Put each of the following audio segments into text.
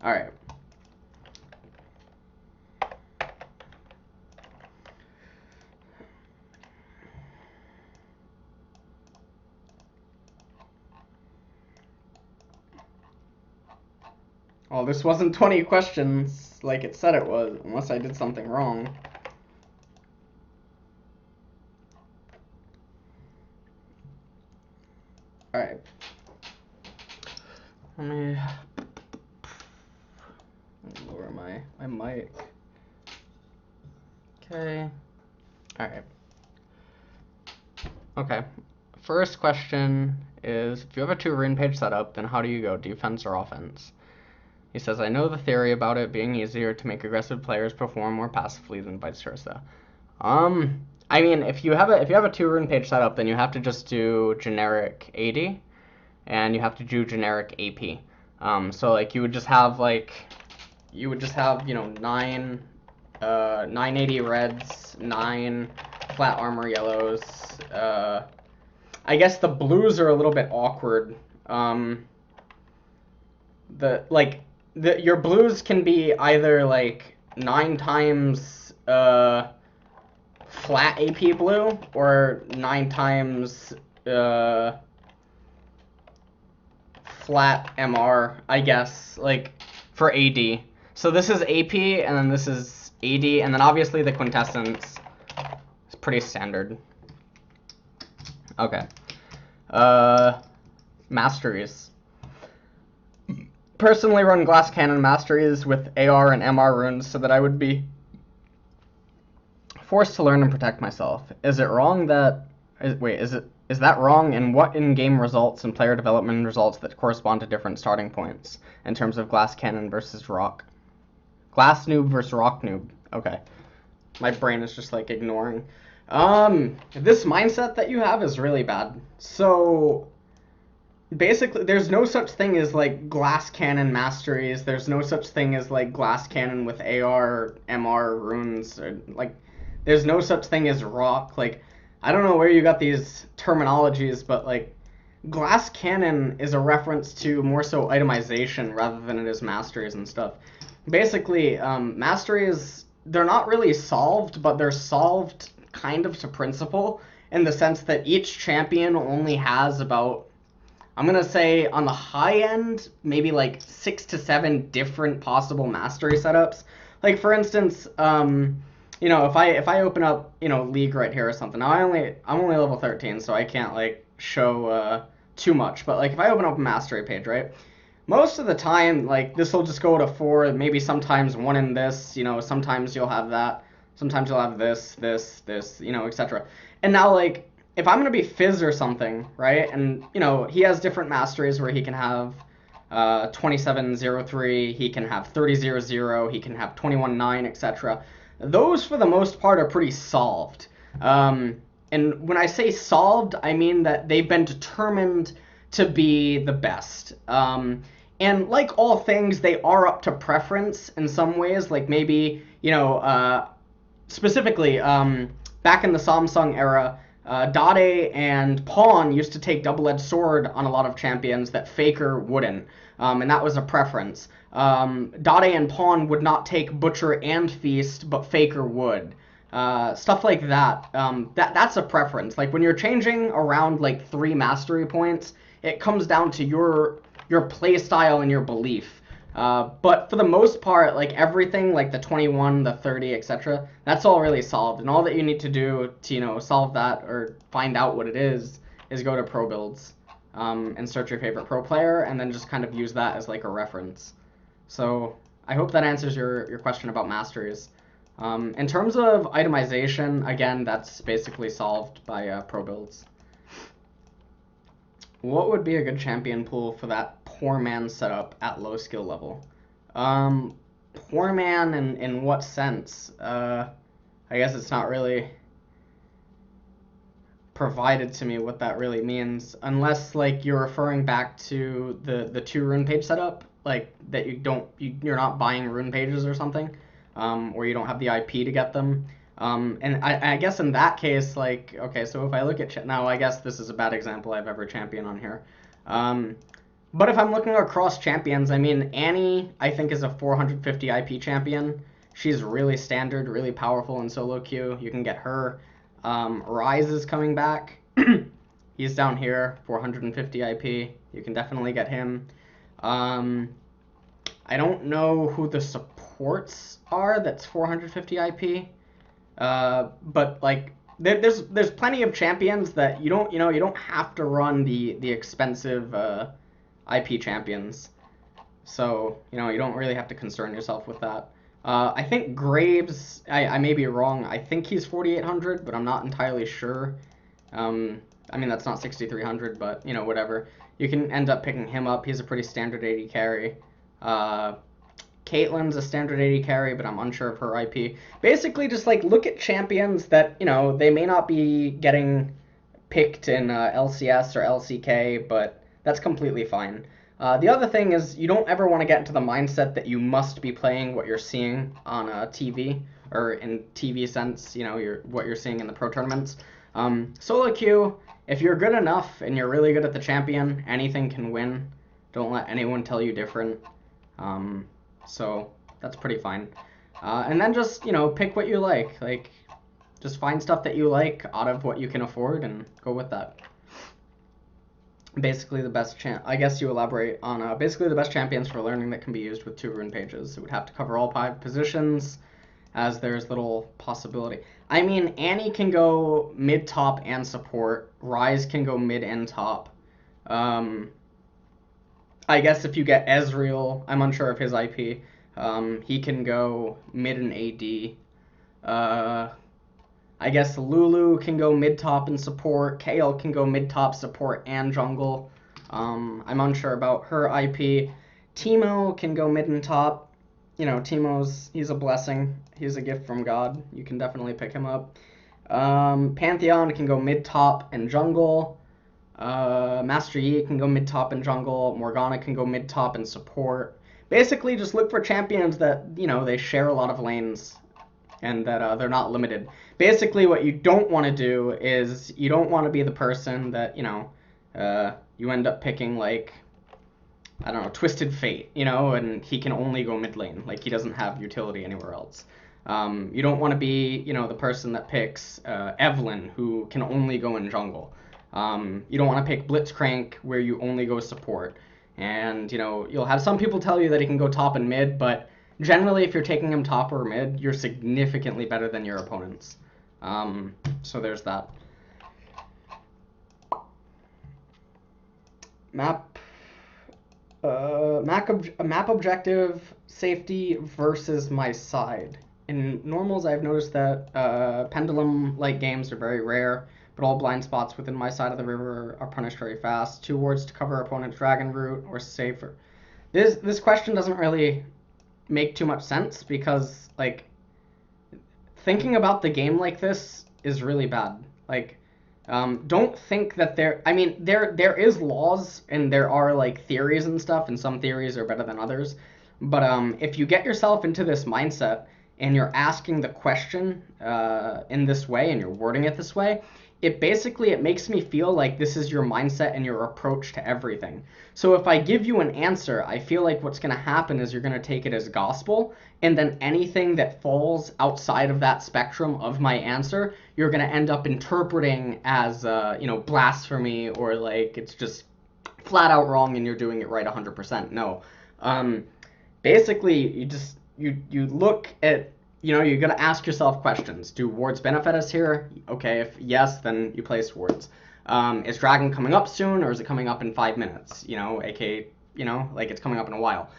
All right. Oh, this wasn't 20 questions like it said it was, unless I did something wrong. All right. Let me lower my mic. Okay. All right. Okay. First question is, if you have a 2 rune page setup, then how do you go, defense or offense? He says, I know the theory about it being easier to make aggressive players perform more passively than vice versa. I mean, if you have a 2 rune page setup, then you have to just do generic AD, and you have to do generic AP. So like you would just have you know 980 reds, 9 flat armor yellows. I guess the blues are a little bit awkward. Your blues can be either like 9 times flat AP blue or 9 times flat MR, I guess, like for AD. So this is AP and then this is AD, and then obviously the quintessence is pretty standard. Okay. Masteries. Personally run glass cannon masteries with AR and MR runes so that I would be forced to learn and protect myself. Is it wrong that is that wrong, and what in-game results and player development results that correspond to different starting points in terms of glass cannon versus rock? Glass noob versus rock noob. Okay. My brain is just like ignoring. This mindset that you have is really bad. So basically, there's no such thing as like glass cannon masteries. There's no such thing as like glass cannon with AR, MR runes. Or, like, there's no such thing as rock. Like, I don't know where you got these terminologies, but like, glass cannon is a reference to more so itemization rather than it is masteries and stuff. Basically, masteries, they're not really solved, but they're solved kind of to principle in the sense that each champion only has about, I'm going to say on the high end, maybe like 6 to 7 different possible mastery setups. Like for instance, you know, if I open up, you know, League right here or something. Now I'm only level 13, so I can't like show too much, but like if I open up a mastery page, right? Most of the time, like this will just go to 4, maybe sometimes 1 in this, you know, sometimes you'll have that, sometimes you'll have this, you know, etc. And now like if I'm going to be Fizz or something, right? And, you know, he has different masteries where he can have 2703, he can have 3000, he can have 219, etc. Those, for the most part, are pretty solved. And when I say solved, I mean that they've been determined to be the best. And like all things, they are up to preference in some ways. Like maybe, you know, specifically, back in the Samsung era, Dade and Pawn used to take double-edged sword on a lot of champions that Faker wouldn't, and that was a preference. Dade and Pawn would not take Butcher and Feast, but Faker would. Stuff like that. That's a preference. Like when you're changing around like 3 mastery points, it comes down to your play style and your belief. But for the most part, like everything, like the 21, the 30, etc., that's all really solved. And all that you need to do to, you know, solve that or find out what it is go to pro builds, and search your favorite pro player, and then just kind of use that as like a reference. So I hope that answers your question about masteries. In terms of itemization, again, that's basically solved by pro builds. What would be a good champion pool for that poor man setup at low skill level? Poor man in what sense? I guess it's not really provided to me what that really means, unless like you're referring back to the 2 rune page setup, like that you're not buying rune pages or something, or you don't have the IP to get them. And I guess in that case, like, okay, so if I look at now, I guess this is a bad example I've ever championed on here. But if I'm looking across champions, I mean, Annie, I think, is a 450 IP champion. She's really standard, really powerful in solo queue. You can get her. Rise is coming back. He's down here, 450 IP. You can definitely get him. I don't know who the supports are that's 450 IP. But like there's plenty of champions that you don't have to run the expensive IP champions. So, you don't really have to concern yourself with that. I think Graves, I may be wrong. I think he's 4,800, but I'm not entirely sure. I mean, that's not 6,300, but, whatever. You can end up picking him up. He's a pretty standard 80 carry. Caitlyn's a standard 80 carry, but I'm unsure of her IP. Basically, just, look at champions that, they may not be getting picked in LCS or LCK, but that's completely fine. The other thing is you don't ever want to get into the mindset that you must be playing what you're seeing on TV, or in TV sense, what you're seeing in the pro tournaments. Solo queue, if you're good enough and you're really good at the champion, anything can win. Don't let anyone tell you different. So that's pretty fine. And then just, pick what you like. Just find stuff that you like out of what you can afford and go with that. Basically the best I guess you elaborate on basically the best champions for learning that can be used with 2 rune pages. It would have to cover all 5 positions, as there's little possibility. I mean, Annie can go mid, top, and support. Rise can go mid and top. I guess if you get Ezreal, I'm unsure of his IP. He can go mid and AD. I guess Lulu can go mid-top and support. Kale can go mid-top, support, and jungle. I'm unsure about her IP. Teemo can go mid and top. He's a blessing. He's a gift from God. You can definitely pick him up. Pantheon can go mid-top and jungle. Master Yi can go mid-top and jungle. Morgana can go mid-top and support. Basically, just look for champions that, they share a lot of lanes and that they're not limited. Basically, what you don't want to do is you don't want to be the person that, you end up picking, I don't know, Twisted Fate, and he can only go mid lane. He doesn't have utility anywhere else. You don't want to be, the person that picks Evelyn, who can only go in jungle. You don't want to pick Blitzcrank, where you only go support. And, you'll have some people tell you that he can go top and mid, but generally, if you're taking him top or mid, you're significantly better than your opponents. So there's that. Map objective, safety versus my side. In normals, I've noticed that pendulum-like games are very rare, but all blind spots within my side of the river are punished very fast. 2 wards to cover opponent's dragon route or safer. This question doesn't really make too much sense because thinking about the game like this is really bad. Don't think that there is laws and there are theories and stuff, and some theories are better than others, but if you get yourself into this mindset and you're asking the question in this way and you're wording it this way, it makes me feel like this is your mindset and your approach to everything. So if I give you an answer, I feel like what's going to happen is you're going to take it as gospel, and then anything that falls outside of that spectrum of my answer, you're going to end up interpreting as blasphemy, or it's just flat out wrong and you're doing it right 100%. No. Basically, you look at, you're going to ask yourself questions. Do wards benefit us here? Okay, if yes, then you place wards. Is dragon coming up soon, or is it coming up in 5 minutes? AKA, it's coming up in a while.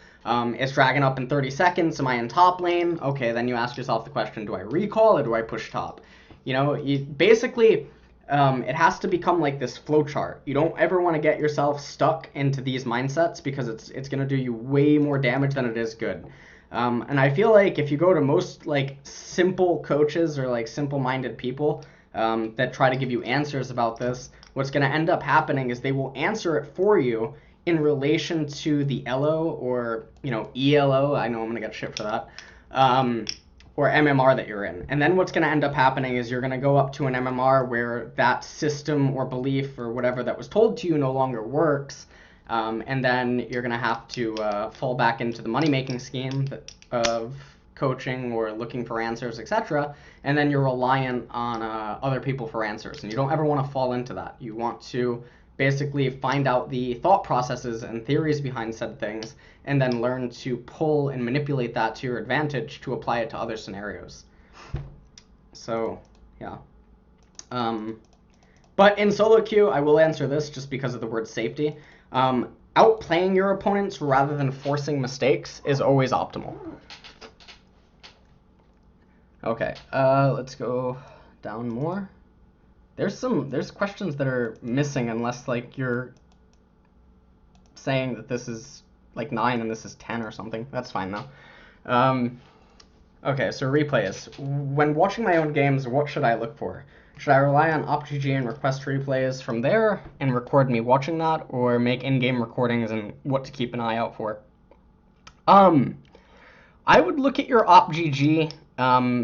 Is dragon up in 30 seconds? Am I in top lane? Okay, then you ask yourself the question, do I recall or do I push top? Basically, it has to become like this flowchart. You don't ever want to get yourself stuck into these mindsets because it's going to do you way more damage than it is good. And I feel like if you go to most simple coaches or simple-minded people that try to give you answers about this, what's going to end up happening is they will answer it for you in relation to the ELO or ELO. I know I'm going to get shit for that. Or MMR that you're in. And then what's going to end up happening is you're going to go up to an MMR where that system or belief or whatever that was told to you no longer works. And then you're going to have to fall back into the money-making scheme of coaching or looking for answers, etc. And then you're reliant on other people for answers. And you don't ever want to fall into that. You want to basically find out the thought processes and theories behind said things, and then learn to pull and manipulate that to your advantage to apply it to other scenarios. So, yeah. But in solo queue, I will answer this just because of the word safety. Outplaying your opponents rather than forcing mistakes is always optimal. Okay, let's go down more. There's questions that are missing unless like you're saying that this is like 9 and this is 10 or something. That's fine though. Okay, so replays. When watching my own games, what should I look for? Should I rely on OpGG and request replays from there and record me watching that, or make in-game recordings and what to keep an eye out for? I would look at your OpGG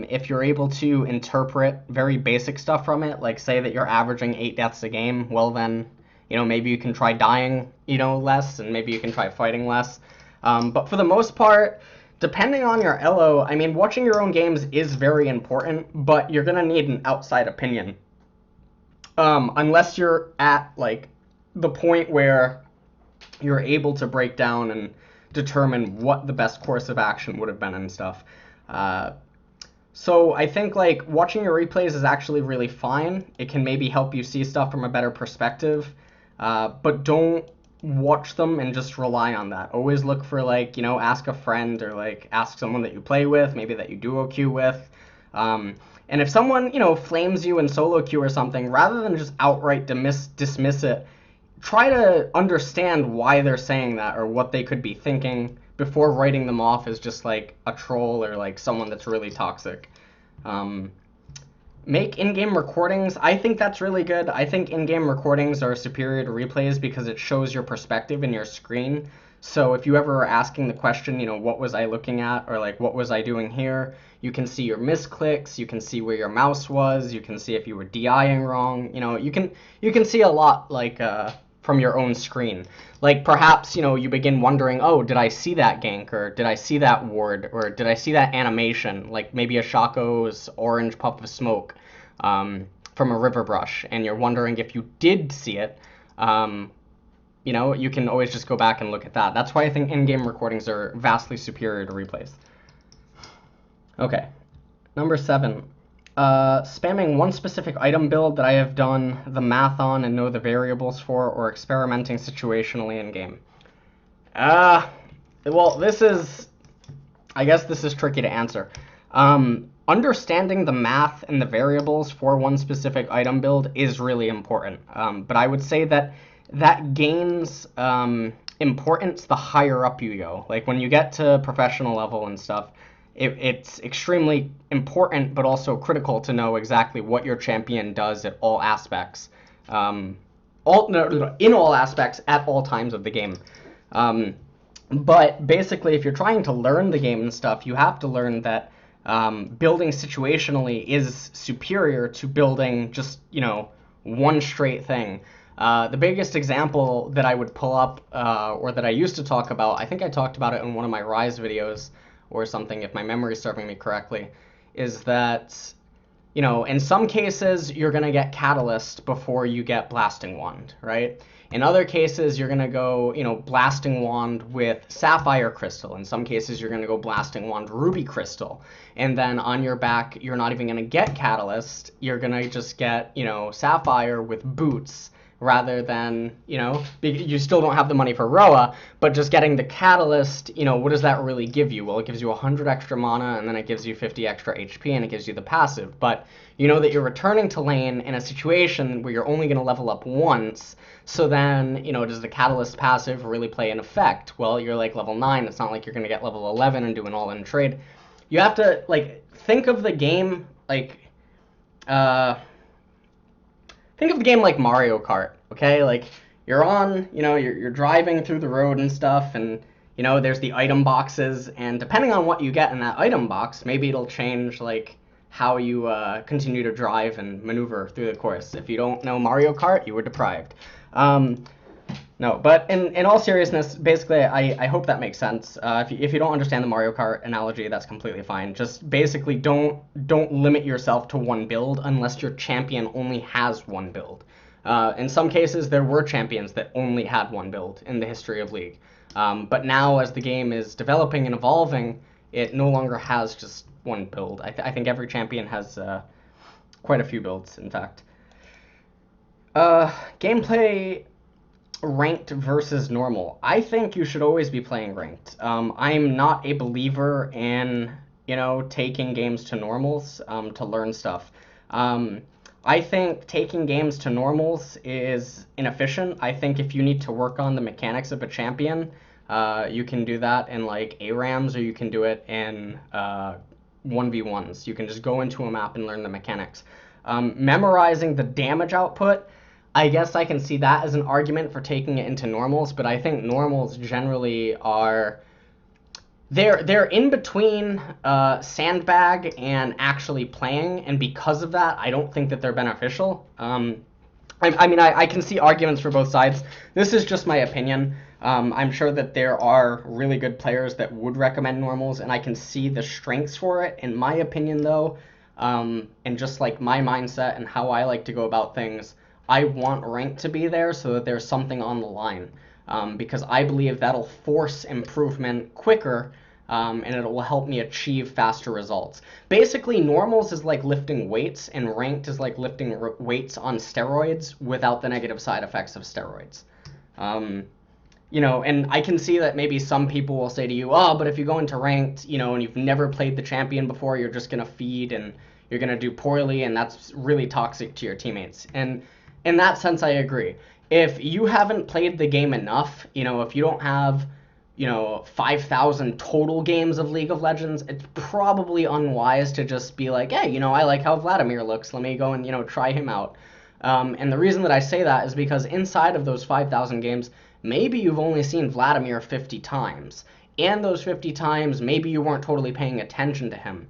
if you're able to interpret very basic stuff from it, like say that you're averaging 8 deaths a game, well then, maybe you can try dying, less, and maybe you can try fighting less. But for the most part, depending on your elo, I mean, watching your own games is very important, but you're going to need an outside opinion. Unless you're at, like, the point where you're able to break down and determine what the best course of action would have been and stuff. So I think, like, watching your replays is actually really fine. It can maybe help you see stuff from a better perspective, but don't watch them and just rely on that. Always look for, like, ask a friend or, like, ask someone that you play with, maybe that you duo queue with. And if someone, flames you in solo queue or something, rather than just outright dismiss it, try to understand why they're saying that or what they could be thinking before writing them off as just, like, a troll or, like, someone that's really toxic. Make in-game recordings. I think that's really good. I think in-game recordings are superior to replays because it shows your perspective in your screen. So if you ever are asking the question, what was I looking at, or like what was I doing here, you can see your misclicks, you can see where your mouse was, you can see if you were DIing wrong. You can see a lot, like, from your own screen. Like, perhaps, you begin wondering, oh, did I see that gank, or did I see that ward, or did I see that animation, like maybe a Shaco's orange puff of smoke from a river brush, and you're wondering if you did see it. You can always just go back and look at that. That's why I think in-game recordings are vastly superior to replays. Okay, number 7. Spamming one specific item build that I have done the math on and know the variables for, or experimenting situationally in-game. Well, I guess this is tricky to answer. Understanding the math and the variables for one specific item build is really important. But I would say that gains importance the higher up you go. Like, when you get to professional level and stuff, it's extremely important, but also critical to know exactly what your champion does at all aspects. In all aspects at all times of the game. But basically, if you're trying to learn the game and stuff, you have to learn that building situationally is superior to building just, one straight thing. The biggest example that I would pull up, or that I used to talk about, I think I talked about it in one of my Rise videos or something, if my memory is serving me correctly, is that, in some cases, you're going to get Catalyst before you get Blasting Wand, right? In other cases, you're going to go, Blasting Wand with Sapphire Crystal. In some cases, you're going to go Blasting Wand Ruby Crystal. And then on your back, you're not even going to get Catalyst. You're going to just get, Sapphire with Boots, rather than, you still don't have the money for Roa, but just getting the Catalyst, what does that really give you? Well, it gives you 100 extra mana, and then it gives you 50 extra HP, and it gives you the passive. But you know that you're returning to lane in a situation where you're only going to level up once, so then, does the Catalyst passive really play an effect? Well, you're like level 9, it's not like you're going to get level 11 and do an all-in trade. You have to, like, think of the game like, think of the game like Mario Kart, okay? Like, you're on, you're driving through the road and stuff, and, there's the item boxes, and depending on what you get in that item box, maybe it'll change, like, how you continue to drive and maneuver through the course. If you don't know Mario Kart, you were deprived. No, but in all seriousness, basically, I hope that makes sense. If you don't understand the Mario Kart analogy, that's completely fine. Just basically don't limit yourself to one build unless your champion only has one build. In some cases, there were champions that only had one build in the history of League. But now, as the game is developing and evolving, it no longer has just one build. I think every champion has quite a few builds, in fact. Gameplay ranked versus normal. I think you should always be playing ranked. I'm not a believer in, taking games to normals to learn stuff. I think taking games to normals is inefficient. I think if you need to work on the mechanics of a champion, you can do that in like ARAMs, or you can do it in 1v1s. You can just go into a map and learn the mechanics. Memorizing the damage output, I guess I can see that as an argument for taking it into normals, but I think normals generally are they're in between sandbag and actually playing, and because of that, I don't think that they're beneficial. I can see arguments for both sides. This is just my opinion. I'm sure that there are really good players that would recommend normals, and I can see the strengths for it. In my opinion, though, and just like my mindset and how I like to go about things, I want rank to be there so that there's something on the line, because I believe that'll force improvement quicker, and it will help me achieve faster results. Basically, normals is like lifting weights, and ranked is like lifting weights on steroids without the negative side effects of steroids. And I can see that maybe some people will say to you, oh, but if you go into ranked, and you've never played the champion before, you're just going to feed and you're going to do poorly, and that's really toxic to your teammates. And in that sense, I agree. If you haven't played the game enough, if you don't have, 5,000 total games of League of Legends, it's probably unwise to just be like, hey, I like how Vladimir looks. Let me go and, try him out. And the reason that I say that is because inside of those 5,000 games, maybe you've only seen Vladimir 50 times. And those 50 times, maybe you weren't totally paying attention to him.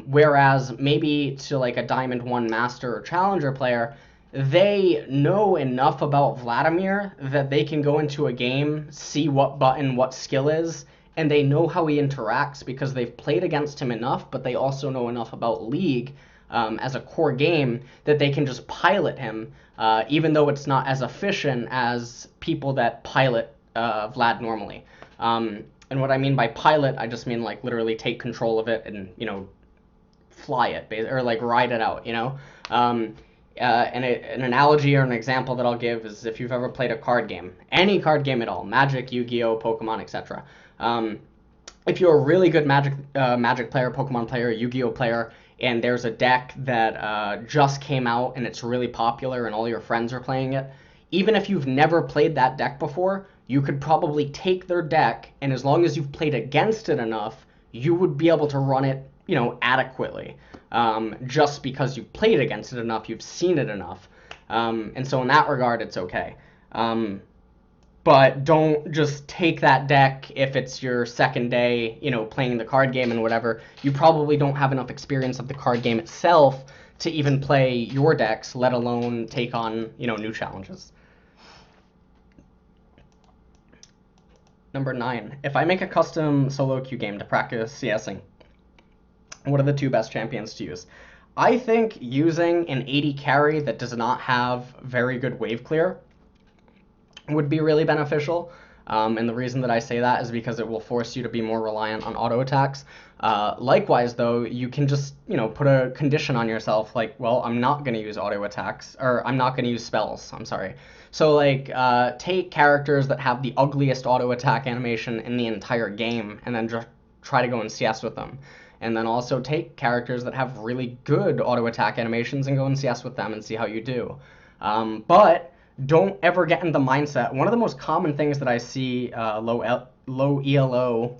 Whereas maybe to like a Diamond 1 Master or Challenger player, they know enough about Vladimir that they can go into a game, see what button, what skill is, and they know how he interacts because they've played against him enough, but they also know enough about League as a core game that they can just pilot him, even though it's not as efficient as people that pilot Vlad normally. And what I mean by pilot, I just mean like literally take control of it and, fly it, or like ride it out, an analogy or an example that I'll give is if you've ever played a card game, any card game at all, Magic, Yu-Gi-Oh, Pokemon, etc. If you're a really good Magic player, Pokemon player, Yu-Gi-Oh player, and there's a deck that just came out and it's really popular and all your friends are playing it, even if you've never played that deck before, you could probably take their deck, and as long as you've played against it enough, you would be able to run it, adequately. Just because you've played against it enough, you've seen it enough. And so in that regard, it's okay. But don't just take that deck if it's your second day, playing the card game and whatever. You probably don't have enough experience of the card game itself to even play your decks, let alone take on, new challenges. Number 9. If I make a custom solo queue game to practice CSing, what are the 2 best champions to use? I think using an 80 carry that does not have very good wave clear would be really beneficial. And the reason that I say that is because it will force you to be more reliant on auto attacks. Likewise, though, you can just, put a condition on yourself like, well, I'm not going to use auto attacks, or I'm not going to use spells, I'm sorry. So, like, take characters that have the ugliest auto attack animation in the entire game and then just try to go in CS with them. And then also take characters that have really good auto attack animations and go in CS with them and see how you do. But don't ever get in the mindset. One of the most common things that I see low ELO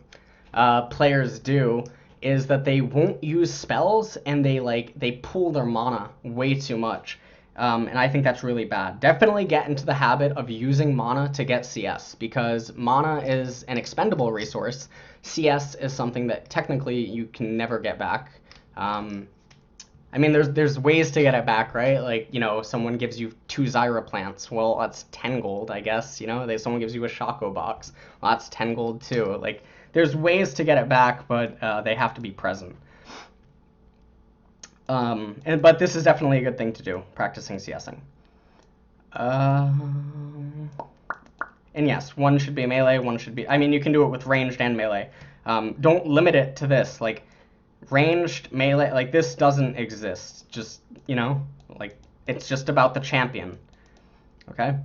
players do is that they won't use spells and they pull their mana way too much. And I think that's really bad. Definitely get into the habit of using mana to get CS, because mana is an expendable resource. CS is something that technically you can never get back. I mean, there's ways to get it back, right? Like, someone gives you 2 Zyra plants. Well, that's 10 gold, I guess. Someone gives you a Shaco box. Well, that's 10 gold too. Like, there's ways to get it back, but they have to be present. But this is definitely a good thing to do, practicing CSing. And yes, one should be melee, one should be... I mean, you can do it with ranged and melee. Don't limit it to this. Like, ranged, melee, like, this doesn't exist. Just, like, it's just about the champion. Okay?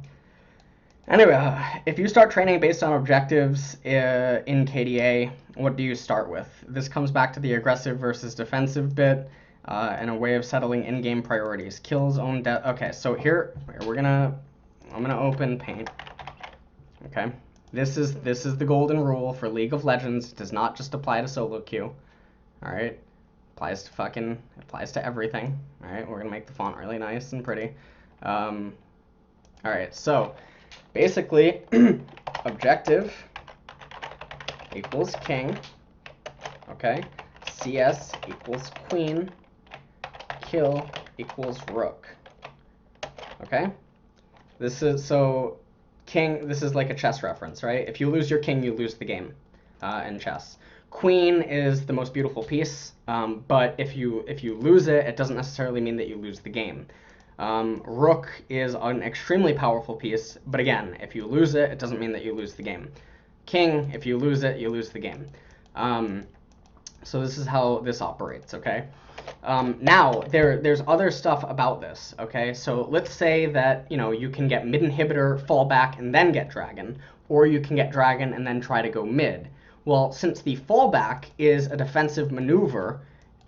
Anyway, if you start training based on objectives in KDA, what do you start with? This comes back to the aggressive versus defensive bit and a way of settling in-game priorities. Kills, own death. Okay, so here I'm gonna open Paint. Okay, this is the golden rule for League of Legends. It does not just apply to solo queue. All right, applies to everything. All right, we're gonna make the font really nice and pretty. All right, so basically, objective equals king. Okay, CS equals queen. Kill equals rook. Okay, this is so. King, this is like a chess reference, right? If you lose your king, you lose the game in chess. Queen is the most beautiful piece, but if you lose it, it doesn't necessarily mean that you lose the game. Rook is an extremely powerful piece, but again, if you lose it, it doesn't mean that you lose the game. King, if you lose it, you lose the game. So this is how this operates, okay? Now, there's other stuff about this, okay? So let's say that, you can get mid inhibitor, fall back, and then get dragon, or you can get dragon and then try to go mid. Well, since the fallback is a defensive maneuver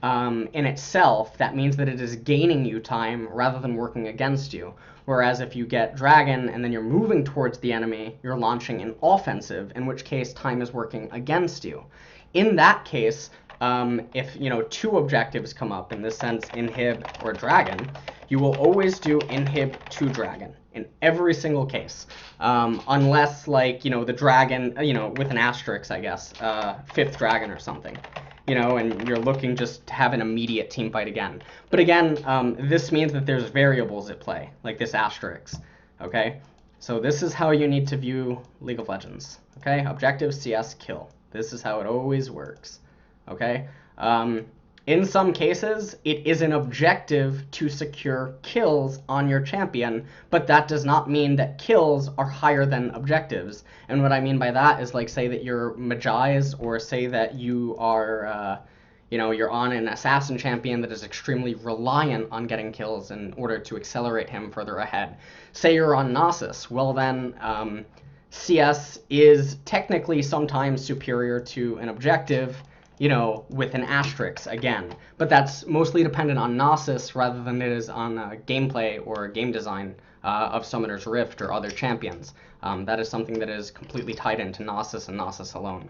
in itself, that means that it is gaining you time rather than working against you. Whereas if you get dragon and then you're moving towards the enemy, you're launching an offensive, in which case time is working against you. In that case, if 2 objectives come up, in this sense inhib or dragon, you will always do inhib to dragon in every single case, unless like the dragon with an asterisk, I guess, 5th dragon or something, and you're looking just to have an immediate team fight again. But again, this means that there's variables at play, like this asterisk. Okay, so this is how you need to view League of Legends. Okay, objective CS kill. This is how it always works. Okay, in some cases, it is an objective to secure kills on your champion, but that does not mean that kills are higher than objectives. And what I mean by that is, like, say that you're Magi's, or say that you are, you're on an assassin champion that is extremely reliant on getting kills in order to accelerate him further ahead. Say you're on Nasus, well then, CS is technically sometimes superior to an objective, with an asterisk again. But that's mostly dependent on Nasus rather than it is on gameplay or game design of Summoner's Rift or other champions. That is something that is completely tied into Nasus and Nasus alone.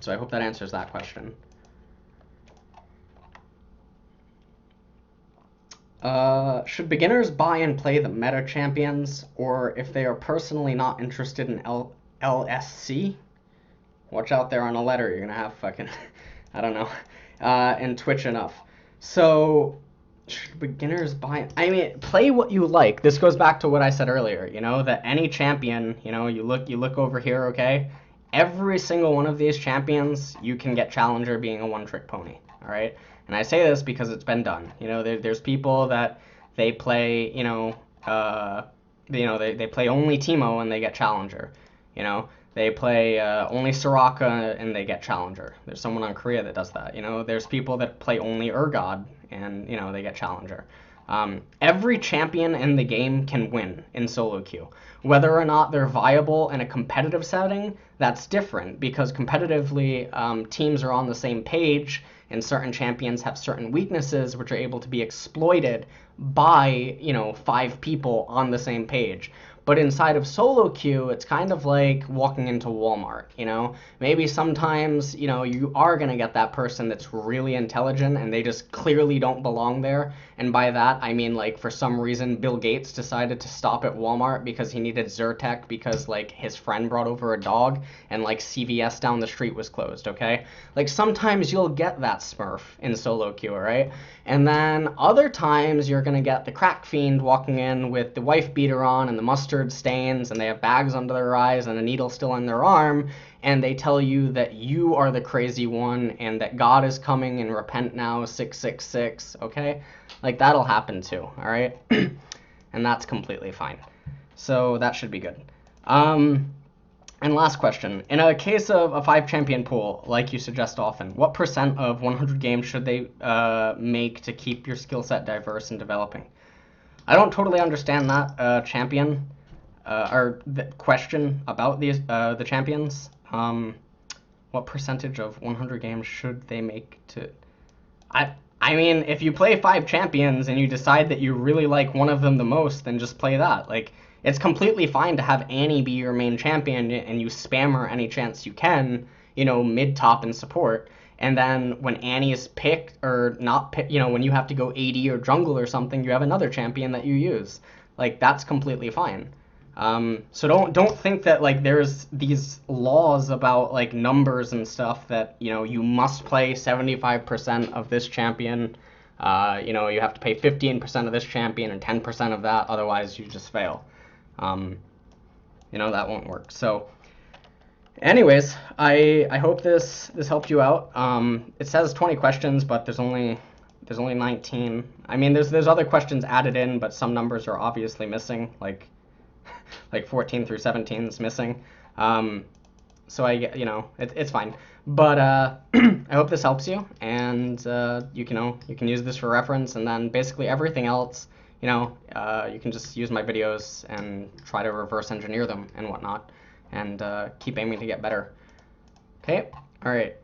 So I hope that answers that question. Should beginners buy and play the meta champions, or if they are personally not interested in LSC? Watch out there on a letter. You're gonna have fucking, I don't know, and Twitch enough. So, should beginners buy? I mean, play what you like. This goes back to what I said earlier. That any champion, you look over here, okay? Every single one of these champions, you can get challenger being a one-trick pony. All right, and I say this because it's been done. There's people that they play, they play only Teemo and they get challenger. They play only Soraka and they get challenger. There's someone on Korea that does that. There's people that play only Urgod and they get challenger. Every champion in the game can win in solo queue. Whether or not they're viable in a competitive setting, that's different, because competitively teams are on the same page and certain champions have certain weaknesses which are able to be exploited by 5 people on the same page. But inside of solo queue, it's kind of like walking into Walmart, you know? Maybe sometimes, you know, you are going to get that person that's really intelligent and they just clearly don't belong there. And by that, I mean, like, for some reason, Bill Gates decided to stop at Walmart because he needed Zyrtec because, like, his friend brought over a dog and, like, CVS down the street was closed, okay? Like, sometimes you'll get that smurf in solo queue, right? And then other times you're going to get the crack fiend walking in with the wife beater on and the mustard stains and they have bags under their eyes and a needle still in their arm, and they tell you that you are the crazy one and that God is coming and repent now 666, okay? Like, that'll happen too, all right? And that's completely fine. So that should be good. And last question. In a case of a 5-champion pool, like you suggest often, what percent of 100 games should they make to keep your skill set diverse and developing? I don't totally understand that champion or the question about the champions. What percentage of 100 games should they make to... I mean, if you play 5 champions and you decide that you really like one of them the most, then just play that. Like, it's completely fine to have Annie be your main champion and you spam her any chance you can, you know, mid, top, and support. And then when Annie is picked or not picked, you know, when you have to go AD or jungle or something, you have another champion that you use. Like, that's completely fine. So don't think that, like, there's these laws about, like, numbers and stuff that, you know, you must play 75% of this champion. You know, you have to pay 15% of this champion and 10% of that, otherwise you just fail. You know, that won't work. So anyways, I hope this helped you out. It says 20 questions, but there's only 19. I mean, there's other questions added in, but some numbers are obviously missing, like 14 through 17 is missing. So you know, it's fine. But I hope this helps you, and you can use this for reference, and then basically everything else, you know, you can just use my videos and try to reverse engineer them and whatnot, and keep aiming to get better. Okay, all right.